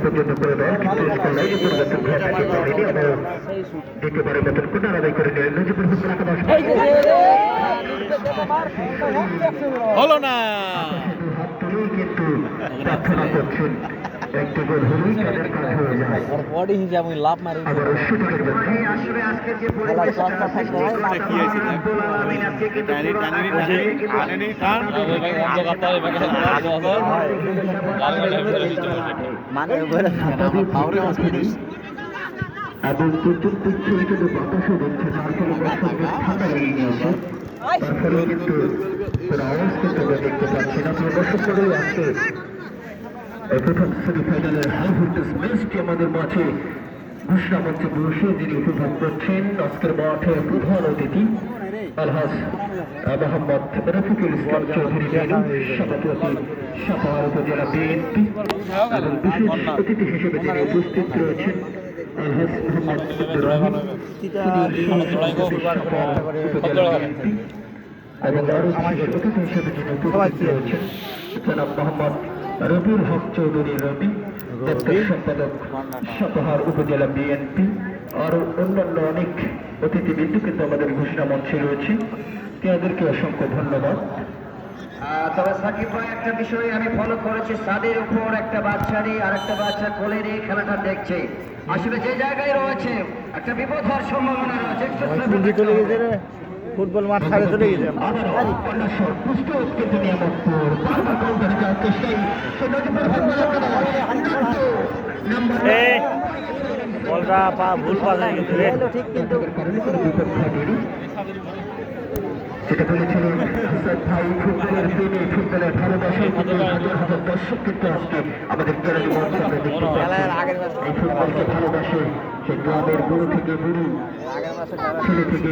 পর্যন্ত করে দল কিন্তু স্কোর লাইনে পরিবর্তন ঘটাতে পারেনি এবং দ্বিতীয়বারের মতন পুনর আদায় করে নিলেন নজিবুল হোসেন আকাশ হলো না হাত তুলেই কিন্তু প্রার্থনা করছেন একটি গোল হলেই তাদের কাজ হয়ে যায় বডি হিসাবে লাভ মারি আবার শুটিংয়ের জন্য আসলে আজকে যে পরিবেশটা কি হয়েছে টানি টানি টানি কান মানে বলে পাওরে হসপিটাল এবং প্রচুর দিচ্ছে কিন্তু বাতাসও দিচ্ছে তার ফলে দর্শকদের ঠান্ডা লেগে গিয়েছে তার ফলে কিন্তু কোনো আওয়াজ কিন্তু আমরা দেখতে পাচ্ছি না প্রিয় দর্শক করেই আজকে এই প্রথম সেমিফাইনালের হাই ভোল্টেজ ম্যাচটি আমাদের মাঝে ঘোষণা মঞ্চে বসে যিনি উপভোগ করছেন আজকের মাঠের প্রধান অতিথি আলহাজ মোহাম্মদ রফিকুল ইসলাম চৌধুরী সভাপতি সাপাহার উপজেলা বিএনপি এবং বিশেষ অতিথি হিসেবে যিনি উপস্থিত রয়েছেন আলহাজ মোহাম্মদ আব্দুর রহিম উপজেলা বিএনপি এবং আরো বিশেষ অতিথি হিসেবে যিনি উপস্থিত রয়েছেন জনাব মোহাম্মদ রবিউল হক চৌধুরী রবি দপ্তর সম্পাদক সাপাহার উপজেলা বিএনপি আরো অন্যান্য অনেক অতিথিবৃন্দ কিন্তু আমাদের ঘোষণা মঞ্চে রয়েছে তাদেরকে অসংখ্য ধন্যবাদ। তবে সাকিব ভাই একটা বিষয় আমি ফলো করেছি ছাদের উপর একটা বাচ্চারই আর একটা বাচ্চা কোলে নিয়ে খেলাটা দেখছে আসলে যে জায়গায় রয়েছে একটা বিপদ হওয়ার সম্ভাবনা রয়েছে ফুটবল মাঠ ছাড়ে চলে গেছে বলটা পা ভুল পা হয়ে গেছে ঠিক কিন্তু যেটা বলেছিলেন হাসান ভাই ফুটবলের প্রেমী ফুটবলের ভালোবাসায় কিন্তু হাজার হাজার দর্শক কিন্তু আজকে আমাদের গ্যালারি মঞ্চে আমরা দেখতে পাচ্ছি এই ফুটবলকে ভালোবাসে সে গ্রামের বুড়ো থেকে বুড়ি ছেলে থেকে